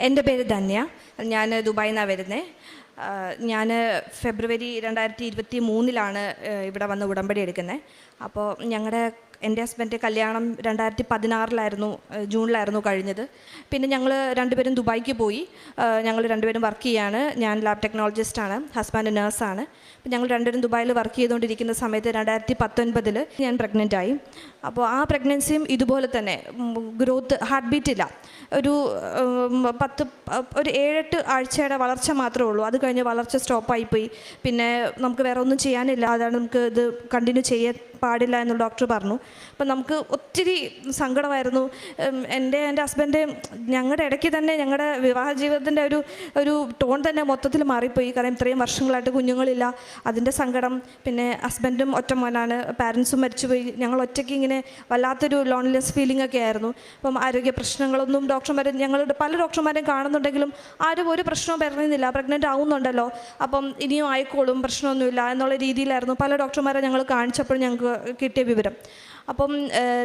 എൻ്റെ പേര് ധന്യ. ഞാൻ ദുബായിൽ നിന്നാണ് വരുന്നത്. ഞാൻ ഫെബ്രുവരി 2023 ഇവിടെ വന്ന് ഉടമ്പടി എടുക്കുന്നത്. അപ്പോൾ എൻ്റെ ഹസ്ബൻഡ് കല്യാണം 2016 ജൂണിലായിരുന്നു കഴിഞ്ഞത്. പിന്നെ ഞങ്ങൾ രണ്ടുപേരും ദുബായിക്ക് പോയി. ഞങ്ങൾ രണ്ടുപേരും വർക്ക് ചെയ്യാണ്. ഞാൻ ലാബ് ടെക്നോളജിസ്റ്റാണ്, ഹസ്ബൻഡ് നേഴ്സാണ്. അപ്പോൾ ഞങ്ങൾ രണ്ടുപേരും ദുബായിൽ വർക്ക് ചെയ്തുകൊണ്ടിരിക്കുന്ന സമയത്ത് 2019 ഞാൻ പ്രഗ്നൻ്റ് ആയി. അപ്പോൾ ആ പ്രഗ്നൻസിയും ഇതുപോലെ തന്നെ ഗ്രോത്ത്, ഹാർട്ട് ബീറ്റ് ഇല്ല. ഒരു 7-8 ആഴ്ചയുടെ വളർച്ച മാത്രമേ ഉള്ളൂ. അത് കഴിഞ്ഞ് വളർച്ച സ്റ്റോപ്പായിപ്പോയി. പിന്നെ നമുക്ക് വേറെ ഒന്നും ചെയ്യാനില്ല, അതാണ് നമുക്ക് ഇത് കണ്ടിന്യൂ ചെയ്യാൻ പാടില്ല എന്ന് ഡോക്ടർ പറഞ്ഞു. അപ്പം നമുക്ക് ഒത്തിരി സങ്കടമായിരുന്നു. എൻ്റെ ഹസ്ബൻഡ് ഞങ്ങളുടെ ഇടയ്ക്ക് തന്നെ ഞങ്ങളുടെ വിവാഹ ജീവിതത്തിൻ്റെ ഒരു ടോൺ തന്നെ മൊത്തത്തിൽ മാറിപ്പോയി. കാരണം ഇത്രയും വർഷങ്ങളായിട്ട് കുഞ്ഞുങ്ങളില്ല, അതിൻ്റെ സങ്കടം. പിന്നെ ഹസ്ബൻഡും ഒറ്റ മോനാണ്, പാരൻസും മരിച്ചുപോയി. ഞങ്ങൾ ഒറ്റയ്ക്ക് ഇങ്ങനെ വല്ലാത്തൊരു ലോൺലിനെസ് ഫീലിംഗ് ഒക്കെ ആയിരുന്നു. അപ്പം ആരോഗ്യ പ്രശ്നങ്ങളൊന്നും ഞങ്ങളുടെ പല ഡോക്ടർമാരെയും കാണുന്നുണ്ടെങ്കിലും ആരും ഒരു പ്രശ്നവും പറയുന്നില്ല. പ്രഗ്നൻ്റ് ആവുന്നുണ്ടല്ലോ, അപ്പം ഇനിയും ആയിക്കോളും, പ്രശ്നമൊന്നുമില്ല എന്നുള്ള രീതിയിലായിരുന്നു പല ഡോക്ടർമാരെ ഞങ്ങൾ കാണിച്ചപ്പോൾ ഞങ്ങൾക്ക് കിട്ടിയ വിവരം. അപ്പം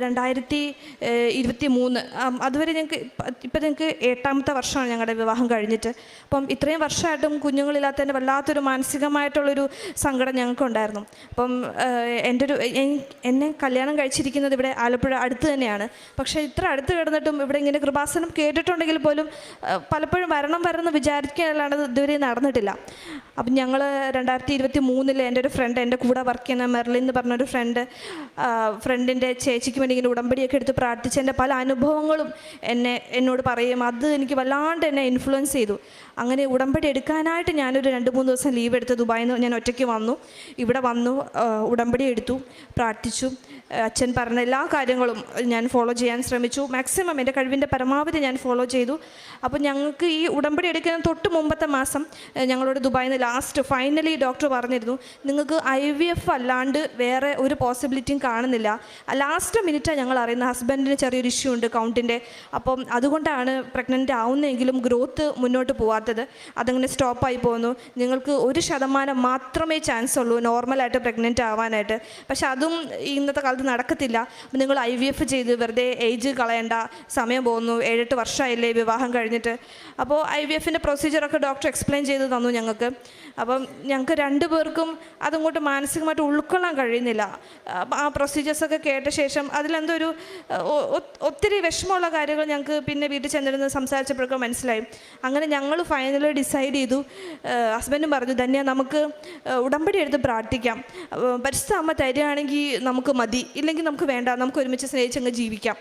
2023 അതുവരെ ഞങ്ങൾക്ക് 8ാമത്തെ വർഷമാണ് ഞങ്ങളുടെ വിവാഹം കഴിഞ്ഞിട്ട്. അപ്പം ഇത്രയും വർഷമായിട്ടും കുഞ്ഞുങ്ങളില്ലാത്തതിൻ്റെ വല്ലാത്തൊരു മാനസികമായിട്ടുള്ളൊരു സങ്കടം ഞങ്ങൾക്കുണ്ടായിരുന്നു. അപ്പം എന്നെ കല്യാണം കഴിച്ചിരിക്കുന്നത് ഇവിടെ ആലപ്പുഴ അടുത്ത് തന്നെയാണ്. പക്ഷേ ഇത്ര അടുത്ത് കിടന്നിട്ടും ഇവിടെ ഇങ്ങനെ കൃപാസനം കേട്ടിട്ടുണ്ടെങ്കിൽ പോലും പലപ്പോഴും വരണം വിചാരിക്കാനാണ് ഇതുവരെ നടന്നിട്ടില്ല. അപ്പം ഞങ്ങൾ 2023 എൻ്റെ ഒരു ഫ്രണ്ട്, എൻ്റെ കൂടെ വർക്ക് ചെയ്യുന്ന മെർലിൻ എന്ന് പറഞ്ഞൊരു ഫ്രണ്ടിൻ്റെ ചേച്ചിക്ക് വേണ്ടി ഇങ്ങനെ ഉടമ്പടിയൊക്കെ എടുത്ത് പ്രാർത്ഥിച്ചതിൻ്റെ പല അനുഭവങ്ങളും എന്നോട് പറയും. അത് എനിക്ക് വല്ലാണ്ട് എന്നെ ഇൻഫ്ലുവൻസ് ചെയ്തു. അങ്ങനെ ഉടമ്പടി എടുക്കാനായിട്ട് ഞാനൊരു 2-3 ദിവസം ലീവ് എടുത്ത് ദുബായിൽ നിന്ന് ഞാൻ ഒറ്റയ്ക്ക് വന്നു. ഇവിടെ വന്നു, ഉടമ്പടി എടുത്തു, പ്രാർത്ഥിച്ചു. അച്ഛൻ പറഞ്ഞ എല്ലാ കാര്യങ്ങളും ഞാൻ ഫോളോ ചെയ്യാൻ ശ്രമിച്ചു. മാക്സിമം എൻ്റെ കഴിവിൻ്റെ പരമാവധി ഞാൻ ഫോളോ ചെയ്തു. അപ്പോൾ ഞങ്ങൾക്ക് ഈ ഉടമ്പടി എടുക്കുന്ന തൊട്ട് മുമ്പത്തെ മാസം ഞങ്ങളോട് ദുബായിൽ നിന്ന് ഫൈനലി ഡോക്ടർ പറഞ്ഞിരുന്നു, നിങ്ങൾക്ക് IVF അല്ലാണ്ട് വേറെ ഒരു പോസിബിലിറ്റിയും കാണുന്നില്ല. ലാസ്റ്റ് മിനിറ്റാണ് ഞങ്ങൾ അറിയുന്നത് ഹസ്ബൻഡിന് ചെറിയൊരു ഇഷ്യൂ ഉണ്ട് കൗണ്ടിൻ്റെ. അപ്പം അതുകൊണ്ടാണ് പ്രഗ്നൻ്റ് ആവുന്നെങ്കിലും ഗ്രോത്ത് മുന്നോട്ട് പോകാത്തത്, അതങ്ങനെ സ്റ്റോപ്പായി പോകുന്നു. നിങ്ങൾക്ക് 1% മാത്രമേ ചാൻസ് ഉള്ളൂ നോർമലായിട്ട് പ്രഗ്നൻ്റ് ആവാനായിട്ട്. പക്ഷെ അതും ഇന്നത്തെ കാലത്ത് നടക്കത്തില്ല. നിങ്ങൾ IVF ചെയ്ത് വെറുതെ ഏജ് കളയേണ്ട, സമയം പോകുന്നു, 7-8 വർഷമായില്ലേ വിവാഹം കഴിഞ്ഞിട്ട്. അപ്പോൾ IVFൻ്റെ പ്രൊസീജിയറൊക്കെ ഡോക്ടർ എക്സ്പ്ലെയിൻ ചെയ്ത് തന്നു ഞങ്ങൾക്ക്. അപ്പം ഞങ്ങൾക്ക് 2 പേർക്കും അതങ്ങോട്ട് മാനസികമായിട്ട് ഉൾക്കൊള്ളാൻ കഴിയുന്നില്ല. ആ പ്രൊസീജിയേഴ്സൊക്കെ കേട്ട ശേഷം അതിലെന്തോ ഒത്തിരി വിഷമമുള്ള കാര്യങ്ങൾ ഞങ്ങൾക്ക് പിന്നെ വീട്ടിൽ ചെന്നിരുന്ന് സംസാരിച്ചപ്പോഴൊക്കെ മനസ്സിലായി. അങ്ങനെ ഞങ്ങൾ ഫൈനലി ഡിസൈഡ് ചെയ്തു. ഹസ്ബൻഡും പറഞ്ഞു, ധന്യ നമുക്ക് ഉടമ്പടി എടുത്ത് പ്രാർത്ഥിക്കാം, പരിശുദ്ധ അമ്മ തരികയാണെങ്കിൽ നമുക്ക് മതി, ഇല്ലെങ്കിൽ നമുക്ക് വേണ്ട, നമുക്ക് ഒരുമിച്ച് സ്നേഹിച്ചങ്ങ് ജീവിക്കാം.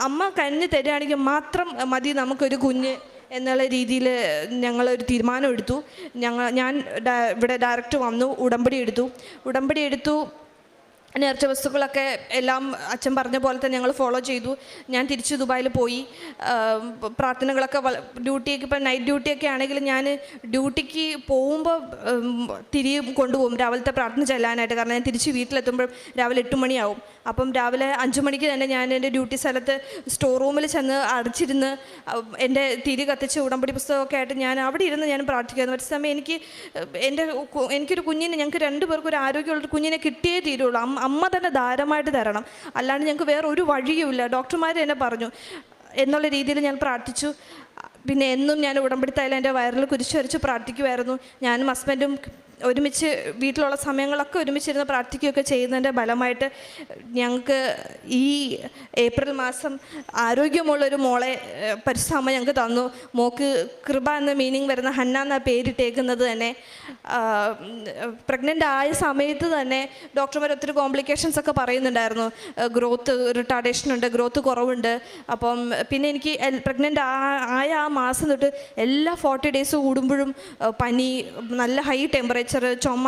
അമ്മ കനിഞ്ഞ് തരികയാണെങ്കിൽ മാത്രം മതി നമുക്കൊരു കുഞ്ഞ് എന്നുള്ള രീതിയിൽ ഞങ്ങളൊരു തീരുമാനം എടുത്തു. ഞാൻ ഇവിടെ ഡയറക്റ്റ് വന്നു, ഉടമ്പടി എടുത്തു. നേർച്ച വസ്തുക്കളൊക്കെ എല്ലാം അച്ഛൻ പറഞ്ഞ പോലെ തന്നെ ഞങ്ങൾ ഫോളോ ചെയ്തു. ഞാൻ തിരിച്ച് ദുബായിൽ പോയി. പ്രാർത്ഥനകളൊക്കെ ഡ്യൂട്ടിയൊക്കെ, ഇപ്പം നൈറ്റ് ഡ്യൂട്ടിയൊക്കെ ആണെങ്കിൽ ഞാൻ ഡ്യൂട്ടിക്ക് പോകുമ്പോൾ തിരികെ കൊണ്ടുപോകും രാവിലത്തെ പ്രാർത്ഥന ചെല്ലാനായിട്ട്. കാരണം ഞാൻ തിരിച്ച് വീട്ടിലെത്തുമ്പോൾ രാവിലെ 8 മണിയാവും. അപ്പം രാവിലെ 5 മണിക്ക് തന്നെ ഞാൻ എൻ്റെ ഡ്യൂട്ടി സ്ഥലത്ത് സ്റ്റോർ റൂമിൽ ചെന്ന് അടച്ചിരുന്ന് എൻ്റെ തിരി കത്തിച്ച് ഉടമ്പടി പുസ്തകമൊക്കെ ആയിട്ട് ഞാൻ അവിടെ ഇരുന്ന് ഞാൻ പ്രാർത്ഥിക്കുന്നു. ഒരു സമയം എനിക്കൊരു കുഞ്ഞിനെ, ഞങ്ങൾക്ക് 2 പേർക്കും ഒരു ആരോഗ്യമുള്ളൊരു കുഞ്ഞിനെ കിട്ടിയേ തീരുള്ളൂ. അമ്മ തന്നെ ധാരമായിട്ട് തരണം, അല്ലാണ്ട് ഞങ്ങൾക്ക് വേറെ ഒരു വഴിയുമില്ല, ഡോക്ടർമാർ തന്നെ പറഞ്ഞു എന്നുള്ള രീതിയിൽ ഞാൻ പ്രാർത്ഥിച്ചു. പിന്നെ എന്നും ഞാൻ ഉടമ്പടിത്തായാലും എൻ്റെ വയറിൽ കുരിശ് വരച്ച് പ്രാർത്ഥിക്കുമായിരുന്നു. ഞാനും ഹസ്ബൻഡും ഒരുമിച്ച് വീട്ടിലുള്ള സമയങ്ങളൊക്കെ ഒരുമിച്ചിരുന്ന് പ്രാർത്ഥിക്കുകയൊക്കെ ചെയ്യുന്നതിൻ്റെ ഫലമായിട്ട് ഞങ്ങൾക്ക് ഈ ഏപ്രിൽ മാസം ആരോഗ്യമുള്ളൊരു മോളെ പരിശുദ്ധ അമ്മ ഞങ്ങൾക്ക് തന്നു. മോക്ക് കൃപ എന്ന മീനിങ് വരുന്ന ഹന്ന എന്ന പേരിട്ടേക്കുന്നത് തന്നെ. പ്രഗ്നൻ്റ് ആയ സമയത്ത് തന്നെ ഡോക്ടർമാർ ഒത്തിരി കോംപ്ലിക്കേഷൻസ് ഒക്കെ പറയുന്നുണ്ടായിരുന്നു. ഗ്രോത്ത് റിട്ടാർഡേഷൻ ഉണ്ട്, ഗ്രോത്ത് കുറവുണ്ട്. അപ്പം പിന്നെ എനിക്ക് പ്രഗ്നൻ്റ് ആയ ആ മാസം തൊട്ട് എല്ലാ 40 ഡേയ്സ് കൂടുമ്പോഴും പനി, നല്ല ഹൈ ടെമ്പറേച്ചർ, ചുമ.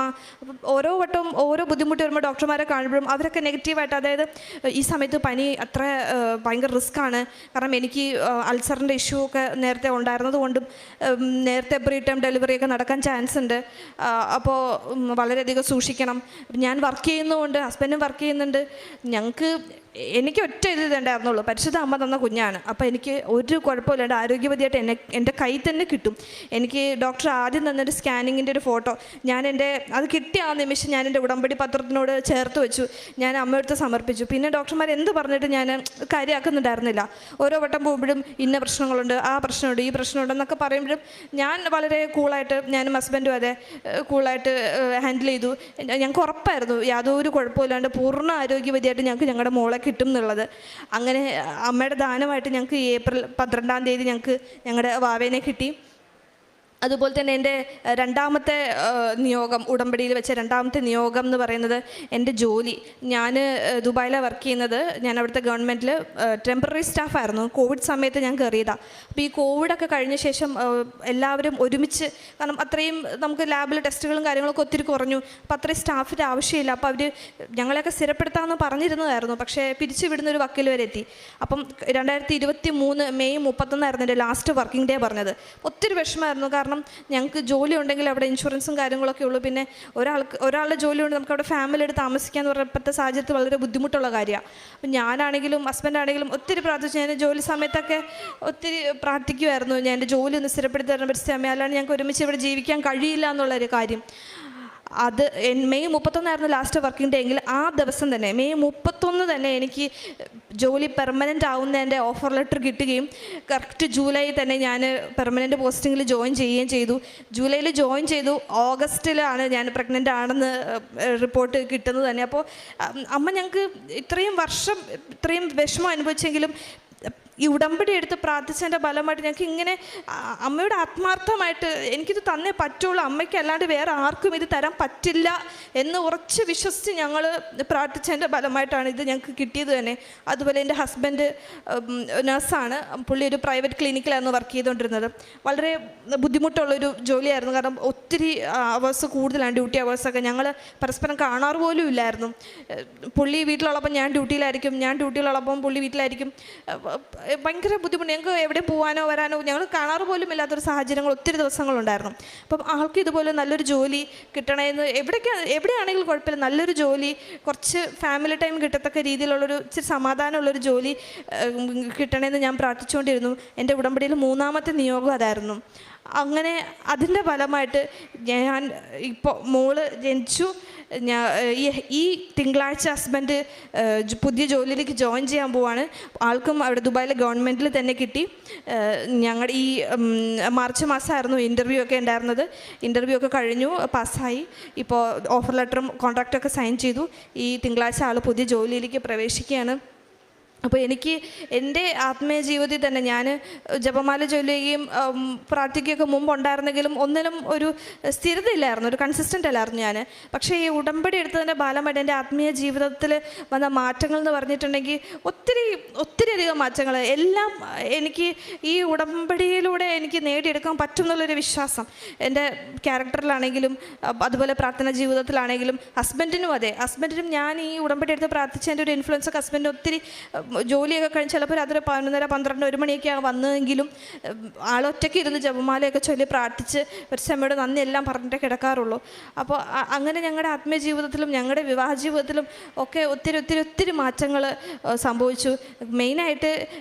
ഓരോ വട്ടവും ഓരോ ബുദ്ധിമുട്ട് വരുമ്പോൾ ഡോക്ടർമാരെ കാണുമ്പോഴും അവരൊക്കെ നെഗറ്റീവായിട്ട്, അതായത് ഈ സമയത്ത് പനി അത്ര ഭയങ്കര റിസ്ക്കാണ്, കാരണം എനിക്ക് അൾസറിൻ്റെ ഇഷ്യൂ ഒക്കെ നേരത്തെ ഉണ്ടായിരുന്നത് കൊണ്ടും നേരത്തെ പ്രീ ടൈം ഡെലിവറിയൊക്കെ നടക്കാൻ ചാൻസ് ഉണ്ട്. അപ്പോൾ വളരെയധികം സൂക്ഷിക്കണം. ഞാൻ വർക്ക് ചെയ്യുന്നതുകൊണ്ട്, ഹസ്ബൻഡും വർക്ക് ചെയ്യുന്നുണ്ട്, ഞങ്ങൾക്ക് എനിക്ക് ഒറ്റ ഇത് ഉണ്ടായിരുന്നുള്ളൂ, പരിശുദ്ധ അമ്മ തന്ന കുഞ്ഞാണ്. അപ്പോൾ എനിക്ക് ഒരു കുഴപ്പമില്ലാണ്ട് ആരോഗ്യവതിയായിട്ട് എൻ്റെ കയ്യിൽ തന്നെ കിട്ടും. എനിക്ക് ഡോക്ടർ ആദ്യം തന്നൊരു സ്കാനിങ്ങിൻ്റെ ഒരു ഫോട്ടോ അത് കിട്ടിയ ആ നിമിഷം ഞാൻ എൻ്റെ ഉടമ്പടി പത്രത്തിനോട് ചേർത്ത് വെച്ചു. ഞാൻ അമ്മയടുത്ത് സമർപ്പിച്ചു. പിന്നെ ഡോക്ടർമാർ എന്ത് പറഞ്ഞിട്ട് ഞാൻ കാര്യമാക്കുന്നുണ്ടായിരുന്നില്ല. ഓരോ വട്ടം പോകുമ്പോഴും ഇന്ന പ്രശ്നങ്ങളുണ്ട്, ആ പ്രശ്നമുണ്ട്, ഈ പ്രശ്നമുണ്ട് എന്നൊക്കെ പറയുമ്പോഴും ഞാൻ വളരെ കൂളായിട്ട്, ഞാനും ഹസ്ബൻഡും അതെ കൂളായിട്ട് ഹാൻഡിൽ ചെയ്തു. ഞങ്ങൾക്ക് ഉറപ്പായിരുന്നു യാതൊരു കുഴപ്പമില്ലാണ്ട് പൂർണ്ണ ആരോഗ്യവതിയായിട്ട് ഞങ്ങൾക്ക് ഞങ്ങളുടെ മോളെ കിട്ടും എന്നുള്ളത്. അങ്ങനെ അമ്മയുടെ ദാനമായിട്ട് ഞങ്ങൾക്ക് ഏപ്രിൽ 12-ാം തീയതി ഞങ്ങൾക്ക് ഞങ്ങളുടെ വാവേനെ കിട്ടി. അതുപോലെ തന്നെ എൻ്റെ രണ്ടാമത്തെ നിയോഗം, ഉടമ്പടിയിൽ വെച്ച രണ്ടാമത്തെ നിയോഗം എന്ന് പറയുന്നത് എൻ്റെ ജോലി. ഞാൻ ദുബായിലാണ് വർക്ക് ചെയ്യുന്നത്. ഞാൻ അവിടുത്തെ ഗവൺമെൻറ്റിൽ ടെമ്പററി സ്റ്റാഫായിരുന്നു. കോവിഡ് സമയത്ത് ഞാൻ കയറിയതാണ്. അപ്പോൾ ഈ കോവിഡൊക്കെ കഴിഞ്ഞ ശേഷം എല്ലാവരും ഒരുമിച്ച്, കാരണം അത്രയും നമുക്ക് ലാബിൽ ടെസ്റ്റുകളും കാര്യങ്ങളൊക്കെ ഒത്തിരി കുറഞ്ഞു. അപ്പോൾ അത്രയും സ്റ്റാഫിൻ്റെ ആവശ്യമില്ല. അപ്പോൾ അവർ ഞങ്ങളെയൊക്കെ സ്ഥിരപ്പെടുത്താമെന്ന് പറഞ്ഞിരുന്നതായിരുന്നു. പക്ഷേ പിരിച്ചു വിടുന്നൊരു വക്കിൽ വരെ എത്തി. അപ്പം 2023 മെയ് 31 എൻ്റെ ലാസ്റ്റ് വർക്കിംഗ് ഡേ പറഞ്ഞത്. ഒത്തിരി വിഷമമായിരുന്നു. കാരണം ഞങ്ങൾക്ക് ജോലി ഉണ്ടെങ്കിൽ അവിടെ ഇൻഷുറൻസും കാര്യങ്ങളൊക്കെ ഉള്ളൂ. പിന്നെ ഒരാളുടെ ജോലി കൊണ്ട് നമുക്ക് അവിടെ ഫാമിലി എടുത്ത് താമസിക്കാന്ന് പറഞ്ഞാൽ ഇപ്പോഴത്തെ സാഹചര്യത്തിൽ വളരെ ബുദ്ധിമുട്ടുള്ള കാര്യമാണ്. അപ്പം ഞാനാണെങ്കിലും ഹസ്ബൻഡാണെങ്കിലും ഒത്തിരി പ്രാർത്ഥിച്ചു. ഞാൻ ജോലി സമയത്തൊക്കെ ഒത്തിരി പ്രാർത്ഥിക്കുമായിരുന്നു, ഞാൻ എൻ്റെ ജോലി ഒന്ന് സ്ഥിരപ്പെടുത്തി തരണം പരിസ്ഥിതി, അല്ലാണ്ട് ഞങ്ങൾക്ക് ഒരുമിച്ച് ഇവിടെ ജീവിക്കാൻ കഴിയില്ല എന്നുള്ളൊരു കാര്യം. അത് മെയ് 31 ലാസ്റ്റ് വർക്കിംഗ് ഡേ എങ്കിൽ ആ ദിവസം തന്നെ മെയ് 31 തന്നെ എനിക്ക് ജോലി പെർമനൻ്റ് ആവുന്നതിൻ്റെ ഓഫർ ലെറ്റർ കിട്ടുകയും കറക്റ്റ് ജൂലൈ തന്നെ ഞാൻ പെർമനൻ്റ് പോസ്റ്റിങ്ങിൽ ജോയിൻ ചെയ്യുകയും ചെയ്തു. ജൂലൈയിൽ ജോയിൻ ചെയ്തു. ഓഗസ്റ്റിലാണ് ഞാൻ പ്രഗ്നൻ്റ് ആണെന്ന് റിപ്പോർട്ട് കിട്ടുന്നത് തന്നെ. അപ്പോൾ അമ്മ ഞങ്ങൾക്ക് ഇത്രയും വർഷം ഇത്രയും വിഷമം അനുഭവിച്ചെങ്കിലും ഈ ഉടമ്പടി എടുത്ത് പ്രാർത്ഥിച്ചതിൻ്റെ ഫലമായിട്ട് ഞങ്ങൾക്ക് ഇങ്ങനെ അമ്മയുടെ ആത്മാർത്ഥമായിട്ട് എനിക്കിത് തന്നേ പറ്റുള്ളൂ, അമ്മയ്ക്ക് അല്ലാണ്ട് വേറെ ആർക്കും ഇത് തരാൻ പറ്റില്ല എന്ന് ഉറച്ച് വിശ്വസിച്ച് ഞങ്ങൾ പ്രാർത്ഥിച്ചതിൻ്റെ ഫലമായിട്ടാണ് ഇത് ഞങ്ങൾക്ക് കിട്ടിയത് തന്നെ. അതുപോലെ എൻ്റെ ഹസ്ബൻഡ് നഴ്സാണ്. പുള്ളി ഒരു പ്രൈവറ്റ് ക്ലിനിക്കിലായിരുന്നു വർക്ക് ചെയ്തുകൊണ്ടിരുന്നത്. വളരെ ബുദ്ധിമുട്ടുള്ളൊരു ജോലിയായിരുന്നു. കാരണം ഒത്തിരി അവേഴ്സ് കൂടുതലാണ്, ഡ്യൂട്ടി അവേഴ്സൊക്കെ. ഞങ്ങൾ പരസ്പരം കാണാറ് പോലും ഇല്ലായിരുന്നു. പുള്ളി വീട്ടിലുള്ളപ്പം ഞാൻ ഡ്യൂട്ടിയിലായിരിക്കും, ഞാൻ ഡ്യൂട്ടിയിലുള്ളപ്പം പുള്ളി വീട്ടിലായിരിക്കും. ഭയങ്കര ബുദ്ധിമുട്ട്. ഞങ്ങൾക്ക് എവിടെ പോകാനോ വരാനോ ഞങ്ങൾ കാണാറ് പോലും ഇല്ലാത്തൊരു സാഹചര്യങ്ങൾ ഒത്തിരി ദിവസങ്ങളുണ്ടായിരുന്നു. അപ്പം ആൾക്ക് ഇതുപോലെ നല്ലൊരു ജോലി കിട്ടണമെന്ന് എവിടെയാണെങ്കിലും കുഴപ്പമില്ല, നല്ലൊരു ജോലി, കുറച്ച് ഫാമിലി ടൈം കിട്ടത്തക്ക രീതിയിലുള്ളൊരു ഇച്ചിരി സമാധാനമുള്ളൊരു ജോലി കിട്ടണമെന്ന് ഞാൻ പ്രാർത്ഥിച്ചുകൊണ്ടിരുന്നു. എൻ്റെ ഉടമ്പടിയിൽ 3-ാമത്തെ നിയോഗം അതായിരുന്നു. അങ്ങനെ അതിൻ്റെ ഫലമായിട്ട് ഞാൻ ഇപ്പോൾ മോള് ജനിച്ചു. ഈ തിങ്കളാഴ്ച ഹസ്ബൻഡ് പുതിയ ജോലിയിലേക്ക് ജോയിൻ ചെയ്യാൻ പോവാണ്. ആൾക്കും അവിടെ ദുബായിലെ ഗവൺമെൻറ്റിൽ തന്നെ കിട്ടി. ഞങ്ങളുടെ ഈ മാർച്ച് മാസമായിരുന്നു ഇൻ്റർവ്യൂ ഒക്കെ ഉണ്ടായിരുന്നത്. ഇൻ്റർവ്യൂ ഒക്കെ കഴിഞ്ഞു, പാസ്സായി. ഇപ്പോൾ ഓഫർ ലെറ്ററും കോൺട്രാക്റ്റൊക്കെ സൈൻ ചെയ്തു. ഈ തിങ്കളാഴ്ച ആൾ പുതിയ ജോലിയിലേക്ക് പ്രവേശിക്കുകയാണ്. അപ്പോൾ എനിക്ക് എൻ്റെ ആത്മീയ ജീവിതത്തിൽ തന്നെ ഞാൻ ജപമാല ചൊല്ലുകയും പ്രാർത്ഥിക്കുകയൊക്കെ മുമ്പുണ്ടായിരുന്നെങ്കിലും ഒന്നിനും ഒരു സ്ഥിരതയില്ലായിരുന്നു, ഒരു കൺസിസ്റ്റൻ്റ് അല്ലായിരുന്നു ഞാൻ. പക്ഷേ ഈ ഉടമ്പടി എടുത്തതിൻ്റെ ഫലമായിട്ട് എൻ്റെ ആത്മീയ ജീവിതത്തിൽ വന്ന മാറ്റങ്ങൾ എന്ന് പറഞ്ഞിട്ടുണ്ടെങ്കിൽ ഒത്തിരിയധികം മാറ്റങ്ങൾ എല്ലാം എനിക്ക് ഈ ഉടമ്പടിയിലൂടെ എനിക്ക് നേടിയെടുക്കാൻ പറ്റും എന്നുള്ളൊരു വിശ്വാസം എൻ്റെ ക്യാരക്ടറിലാണെങ്കിലും അതുപോലെ പ്രാർത്ഥന ജീവിതത്തിലാണെങ്കിലും. ഹസ്ബൻഡിനും അതെ, ഹസ്ബൻഡിനും ഞാൻ ഈ ഉടമ്പടി എടുത്ത് പ്രാർത്ഥിച്ചതിൻ്റെ ഒരു ഇൻഫ്ലുവൻസ് ഹസ്ബൻഡിന് ഒത്തിരി ജോലിയൊക്കെ കഴിഞ്ഞ് ചിലപ്പോൾ രാത്രി 11:30, 12, 1 മണിയൊക്കെ വന്നെങ്കിലും ആളൊറ്റയ്ക്ക് ഇരുന്ന് ജപമാലയൊക്കെ ചൊല്ലി പ്രാർത്ഥിച്ച് ഒരു സമയത്ത് നന്ദി എല്ലാം പറഞ്ഞിട്ടേ കിടക്കാറുള്ളൂ. അപ്പോൾ അങ്ങനെ ഞങ്ങളുടെ ആത്മീയ ജീവിതത്തിലും ഞങ്ങളുടെ വിവാഹ ജീവിതത്തിലും ഒക്കെ ഒത്തിരി മാറ്റങ്ങൾ സംഭവിച്ചു. മെയിനായിട്ട്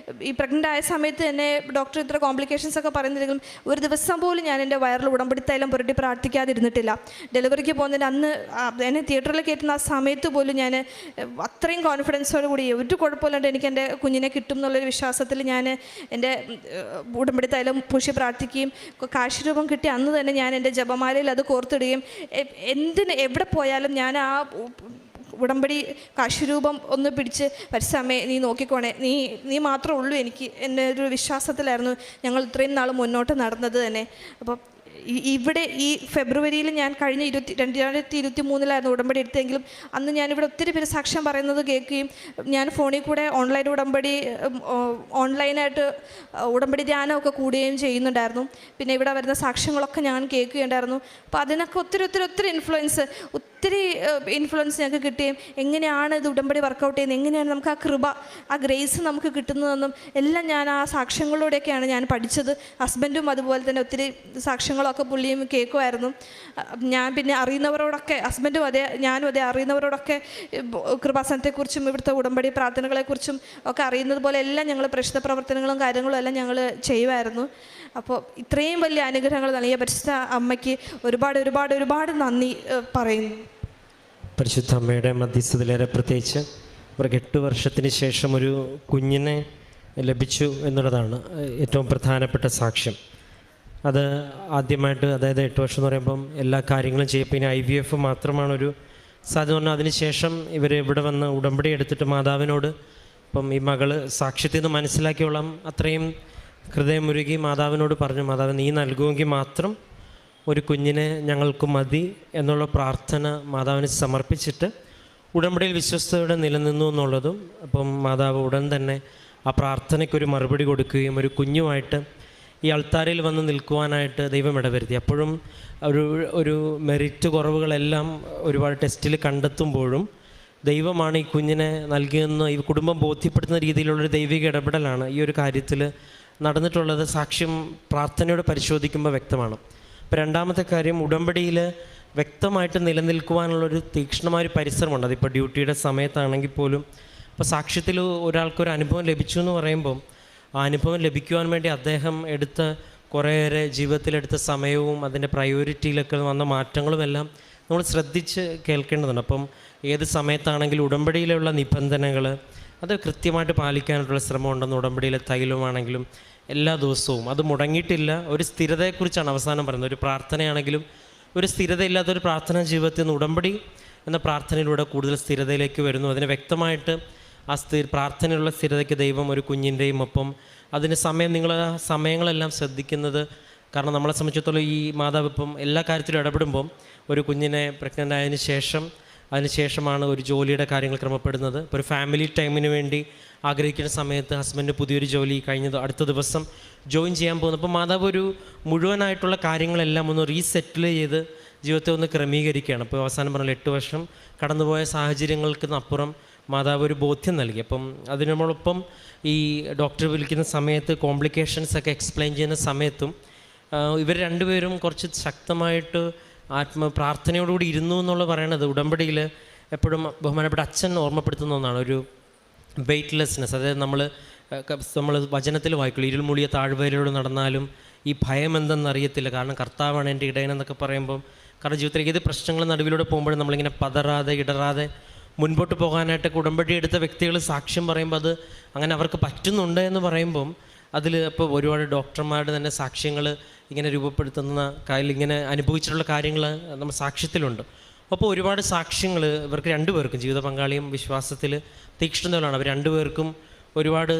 ഈ പ്രഗ്നൻ്റ് ആയ സമയത്ത് തന്നെ ഡോക്ടർ ഇത്ര കോംപ്ലിക്കേഷൻസ് ഒക്കെ പറയുന്നെങ്കിലും ഒരു ദിവസം പോലും ഞാൻ എൻ്റെ വയറിൽ ഉടമ്പടി തൈലം പുരട്ടി പ്രാർത്ഥിക്കാതിരുന്നിട്ടില്ല. ഡെലിവറിക്ക് പോകുന്നതിന് അന്ന് എന്നെ തിയേറ്ററിൽ കയറ്റുന്ന ആ സമയത്ത് പോലും ഞാൻ അത്രയും കോൺഫിഡൻസോട് കൂടി ഒരു കുഴപ്പമില്ലാണ്ട് എനിക്ക് എൻ്റെ കുഞ്ഞിനെ കിട്ടും എന്നുള്ളൊരു വിശ്വാസത്തിൽ ഞാൻ എൻ്റെ ഉടമ്പടി തൈലം പൂശി പ്രാർത്ഥിക്കുകയും കാശുരൂപം കിട്ടി അന്ന് തന്നെ ഞാൻ എൻ്റെ ജപമാലയിൽ അത് കോർത്തിടുകയും എവിടെ പോയാലും ഞാൻ ആ ഉടമ്പടി കാശുരൂപം ഒന്ന് പിടിച്ച് പരിസമേ നീ നോക്കിക്കോണേ, നീ മാത്രമേ ഉള്ളൂ എനിക്ക് എൻ്റെ ഒരു വിശ്വാസത്തിലായിരുന്നു ഞങ്ങൾ ഇത്രയും നാൾ മുന്നോട്ട് നടന്നത് തന്നെ. അപ്പോൾ ഇവിടെ ഈ ഫെബ്രുവരിയിൽ ഞാൻ കഴിഞ്ഞ 2023 ഉടമ്പടി എടുത്തെങ്കിലും അന്ന് ഞാനിവിടെ ഒത്തിരി പേര് സാക്ഷ്യം പറയുന്നത് കേൾക്കുകയും ഞാൻ ഫോണിൽ കൂടെ ഓൺലൈനായിട്ട് ഉടമ്പടി ധ്യാനമൊക്കെ കൂടുകയും ചെയ്യുന്നുണ്ടായിരുന്നു. പിന്നെ ഇവിടെ വരുന്ന സാക്ഷ്യങ്ങളൊക്കെ ഞാൻ കേൾക്കുകയുണ്ടായിരുന്നു. അപ്പോൾ അതിനൊക്കെ ഒത്തിരി ഇൻഫ്ലുവൻസ് ഒത്തിരി ഇൻഫ്ലുവൻസ് ഞങ്ങൾക്ക് കിട്ടുകയും എങ്ങനെയാണ് ഇത് ഉടമ്പടി വർക്കൗട്ട് ചെയ്യുന്നത്, എങ്ങനെയാണ് നമുക്ക് ആ കൃപ, ആ ഗ്രേസ് നമുക്ക് കിട്ടുന്നതെന്നും എല്ലാം ഞാൻ ആ സാക്ഷ്യങ്ങളിലൂടെയൊക്കെയാണ് ഞാൻ പഠിച്ചത്. ഹസ്ബൻഡും അതുപോലെ തന്നെ ഒത്തിരി സാക്ഷ്യങ്ങളൊക്കെ പുള്ളിയും കേൾക്കുമായിരുന്നു. ഞാൻ പിന്നെ അറിയുന്നവരോടൊക്കെ, ഹസ്ബൻഡും അതെ ഞാനും അതെ, അറിയുന്നവരോടൊക്കെ കൃപാസനത്തെക്കുറിച്ചും ഇവിടുത്തെ ഉടമ്പടി പ്രാർത്ഥനകളെക്കുറിച്ചും ഒക്കെ അറിയുന്നത് പോലെ എല്ലാം ഞങ്ങൾ പ്രേക്ഷിത പ്രവർത്തനങ്ങളും കാര്യങ്ങളും എല്ലാം ഞങ്ങൾ ചെയ്യുമായിരുന്നു. അപ്പോൾ ഇത്രയും വലിയ അനുഗ്രഹങ്ങൾ നൽകിയ പരിശുദ്ധ അമ്മയ്ക്ക് ഒരുപാട് ഒരുപാട് ഒരുപാട് നന്ദി പറയുന്നു. പരിശുദ്ധ അമ്മയുടെ മധ്യസ്ഥതയിലേറെ പ്രത്യേകിച്ച് അവർക്ക് 8 വർഷത്തിന് ശേഷം ഒരു കുഞ്ഞിനെ ലഭിച്ചു എന്നുള്ളതാണ് ഏറ്റവും പ്രധാനപ്പെട്ട സാക്ഷ്യം. അത് ആദ്യമായിട്ട്, അതായത് 8 വർഷം എന്ന് പറയുമ്പം എല്ലാ കാര്യങ്ങളും ചെയ്യും. പിന്നെ IVF മാത്രമാണ് ഒരു സാധ്യത പറഞ്ഞാൽ. അതിനുശേഷം ഇവർ ഇവിടെ വന്ന് ഉടമ്പടി എടുത്തിട്ട് മാതാവിനോട്, ഇപ്പം ഈ മകള് സാക്ഷ്യത്തിൽ നിന്ന് മനസ്സിലാക്കിയോളം അത്രയും ഹൃദയമുരുകി മാതാവിനോട് പറഞ്ഞു, മാതാവ് നീ നൽകുമെങ്കിൽ മാത്രം ഒരു കുഞ്ഞിനെ ഞങ്ങൾക്ക് മതി എന്നുള്ള പ്രാർത്ഥന മാതാവിന് സമർപ്പിച്ചിട്ട് ഉടമ്പടിയിൽ വിശ്വസ്തയോടെ നിലനിന്നു എന്നുള്ളതും. അപ്പം മാതാവ് ഉടൻ തന്നെ ആ പ്രാർത്ഥനയ്ക്കൊരു മറുപടി കൊടുക്കുകയും ഒരു കുഞ്ഞുമായിട്ട് ഈ അൾത്താരയിൽ വന്ന് നിൽക്കുവാനായിട്ട് ദൈവം ഇടവരുത്തി. അപ്പോഴും ഒരു മെറിറ്റ് കുറവുകളെല്ലാം ഒരുപാട് ടെസ്റ്റിൽ കണ്ടെത്തുമ്പോഴും ദൈവമാണ് ഈ കുഞ്ഞിനെ നൽകിയെന്ന് ഈ കുടുംബം ബോധ്യപ്പെടുത്തുന്ന രീതിയിലുള്ളൊരു ദൈവിക ഇടപെടലാണ് ഈ ഒരു കാര്യത്തിൽ നടന്നിട്ടുള്ളത്. സാക്ഷ്യം പ്രാർത്ഥനയോടെ പരിശോധിക്കുമ്പോൾ വ്യക്തമാണ്. ഇപ്പോൾ രണ്ടാമത്തെ കാര്യം, ഉടമ്പടിയിൽ വ്യക്തമായിട്ട് നിലനിൽക്കുവാനുള്ളൊരു തീക്ഷ്ണമായ ഒരു പരിസരമുണ്ട്. അതിപ്പോൾ ഡ്യൂട്ടിയുടെ സമയത്താണെങ്കിൽ പോലും. അപ്പോൾ സാക്ഷ്യത്തിൽ ഒരാൾക്കൊരു അനുഭവം ലഭിച്ചു എന്ന് പറയുമ്പം ആ അനുഭവം ലഭിക്കുവാൻ വേണ്ടി അദ്ദേഹം എടുത്ത കുറേയേറെ ജീവിതത്തിലെടുത്ത സമയവും അതിൻ്റെ പ്രയോറിറ്റിയിലൊക്കെ വന്ന മാറ്റങ്ങളും എല്ലാം നമ്മൾ ശ്രദ്ധിച്ച് കേൾക്കേണ്ടതുണ്ട്. അപ്പം ഏത് സമയത്താണെങ്കിലും ഉടമ്പടിയിലുള്ള നിബന്ധനകൾ അത് കൃത്യമായിട്ട് പാലിക്കാനായിട്ടുള്ള ശ്രമമുണ്ടെന്ന്. ഉടമ്പടിയിലെ തൈലമാണെങ്കിലും എല്ലാ ദിവസവും അത് മുടങ്ങിയിട്ടില്ല. ഒരു സ്ഥിരതയെക്കുറിച്ചാണ് അവസാനം പറയുന്നത്. ഒരു പ്രാർത്ഥനയാണെങ്കിലും ഒരു സ്ഥിരതയില്ലാത്തൊരു പ്രാർത്ഥനാ ജീവിതത്തിൽ നിന്ന് ഉടമ്പടി എന്ന പ്രാർത്ഥനയിലൂടെ കൂടുതൽ സ്ഥിരതയിലേക്ക് വരുന്നു. അതിന് വ്യക്തമായിട്ട് ആ പ്രാർത്ഥനയുള്ള സ്ഥിരതയ്ക്ക് ദൈവം ഒരു കുഞ്ഞിൻ്റെയും ഒപ്പം അതിന് സമയം, നിങ്ങൾ ആ സമയങ്ങളെല്ലാം ശ്രദ്ധിക്കുന്നത്. കാരണം നമ്മളെ സംബന്ധിച്ചിടത്തോളം ഈ മാതാവ് ഇപ്പം എല്ലാ കാര്യത്തിലും ഇടപെടുമ്പം ഒരു കുഞ്ഞിനെ പ്രഗ്നൻ്റ് ആയതിനു ശേഷമാണ് ഒരു ജോലിയുടെ കാര്യങ്ങൾ ക്രമപ്പെടുന്നത്. ഇപ്പോൾ ഒരു ഫാമിലി ടൈമിന് വേണ്ടി ആഗ്രഹിക്കുന്ന സമയത്ത് ഹസ്ബൻഡ് പുതിയൊരു ജോലി കഴിഞ്ഞത് അടുത്ത ദിവസം ജോയിൻ ചെയ്യാൻ പോകുന്നു. അപ്പോൾ മാതാവ് ഒരു മുഴുവനായിട്ടുള്ള കാര്യങ്ങളെല്ലാം ഒന്ന് റീസെറ്റിൽ ചെയ്ത് ജീവിതത്തെ ഒന്ന് ക്രമീകരിക്കുകയാണ്. അപ്പോൾ അവസാനം പറഞ്ഞാൽ 8 വർഷം കടന്നുപോയ സാഹചര്യങ്ങൾക്ക് അപ്പുറം മാതാവ് ഒരു ബോധ്യം നൽകി. അപ്പം അതിനോടൊപ്പം ഈ ഡോക്ടർ വിളിക്കുന്ന സമയത്ത് കോംപ്ലിക്കേഷൻസൊക്കെ എക്സ്പ്ലെയിൻ ചെയ്യുന്ന സമയത്തും ഇവർ രണ്ടുപേരും കുറച്ച് ശക്തമായിട്ട് പ്രാർത്ഥനയോടുകൂടി ഇരുന്നു എന്നുള്ള പറയണത് ഉടമ്പടിയിൽ എപ്പോഴും ബഹുമാനപ്പെട്ട അച്ഛൻ ഓർമ്മപ്പെടുത്തുന്ന ഒന്നാണ്. ഒരു വെയ്റ്റ്ലെസ്നെസ്. അതായത് നമ്മൾ വചനത്തിൽ വായിക്കുള്ളൂ, ഇരുൾമൂളിയ താഴ്വരയിലൂടെ നടന്നാലും ഈ ഭയം എന്തെന്നറിയത്തില്ല, കാരണം കർത്താവാണ് എൻ്റെ ഇടയനെന്നൊക്കെ പറയുമ്പം. കാരണം ജീവിതത്തിൽ ഏത് പ്രശ്നങ്ങളും നടുവിലൂടെ പോകുമ്പോഴും നമ്മളിങ്ങനെ പതറാതെ ഇടറാതെ മുൻപോട്ട് പോകാനായിട്ട് ഉടമ്പടി എടുത്ത വ്യക്തികൾ സാക്ഷ്യം പറയുമ്പോൾ അത് അങ്ങനെ അവർക്ക് പറ്റുന്നുണ്ട് എന്ന് പറയുമ്പം അതിൽ ഇപ്പോൾ ഒരുപാട് ഡോക്ടർമാരുടെ തന്നെ സാക്ഷ്യങ്ങൾ ഇങ്ങനെ രൂപപ്പെടുത്തുന്ന ഇങ്ങനെ അനുഭവിച്ചിട്ടുള്ള കാര്യങ്ങൾ നമ്മൾ സാക്ഷ്യത്തിലുണ്ട്. അപ്പോൾ ഒരുപാട് സാക്ഷ്യങ്ങൾ ഇവർക്ക് രണ്ടുപേർക്കും, ജീവിത പങ്കാളിയും വിശ്വാസത്തിൽ തീക്ഷ്ണതകളാണ്. അവർ രണ്ടുപേർക്കും ഒരുപാട്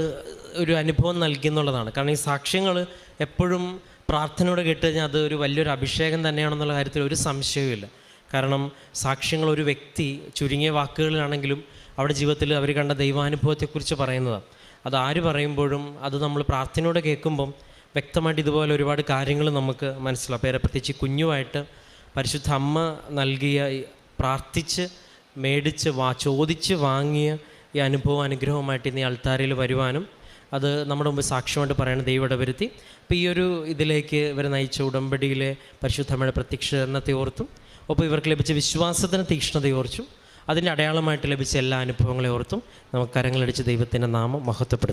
ഒരു അനുഭവം നൽകിയെന്നുള്ളതാണ്. കാരണം ഈ സാക്ഷ്യങ്ങൾ എപ്പോഴും പ്രാർത്ഥനയോടെ കേട്ട് കഴിഞ്ഞാൽ അത് ഒരു വലിയൊരു അഭിഷേകം തന്നെയാണെന്നുള്ള കാര്യത്തിൽ ഒരു സംശയവുമില്ല. കാരണം സാക്ഷ്യങ്ങൾ ഒരു വ്യക്തി ചുരുങ്ങിയ വാക്കുകളിലാണെങ്കിലും അവരുടെ ജീവിതത്തിൽ അവർ കണ്ട ദൈവാനുഭവത്തെക്കുറിച്ച് പറയുന്നതാണ്. അത് ആര് പറയുമ്പോഴും അത് നമ്മൾ പ്രാർത്ഥനയോടെ കേൾക്കുമ്പം വ്യക്തമായിട്ട് ഇതുപോലെ ഒരുപാട് കാര്യങ്ങൾ നമുക്ക് മനസ്സിലാവും. പേരെ പ്രത്യേകിച്ച് കുഞ്ഞുമായിട്ട് പരിശുദ്ധ അമ്മ നൽകിയ പ്രാർത്ഥിച്ച് മേടിച്ച് ചോദിച്ച് വാങ്ങിയ ഈ അനുഭവം അനുഗ്രഹമായിട്ട് ഇന്ന് ഈ അൾത്താരയിൽ വരുവാനും അത് നമ്മുടെ മുമ്പ് സാക്ഷ്യമായിട്ട് പറയണ ദൈവം ഇടവരുത്തി. അപ്പോൾ ഈ ഒരു ഇതിലേക്ക് ഇവരെ നയിച്ച ഉടമ്പടിയിലെ പരിശുദ്ധമ്മയുടെ പ്രത്യക്ഷീകരണത്തെ ഓർത്തും ഒപ്പം ഇവർക്ക് ലഭിച്ച വിശ്വാസത്തിന് തീക്ഷ്ണതയെ ഓർച്ചും അതിൻ്റെ അടയാളമായിട്ട് ലഭിച്ച എല്ലാ അനുഭവങ്ങളെ ഓർത്തും നമുക്ക് കരങ്ങളടിച്ച് ദൈവത്തിൻ്റെ നാമം മഹത്വപ്പെടുത്തും.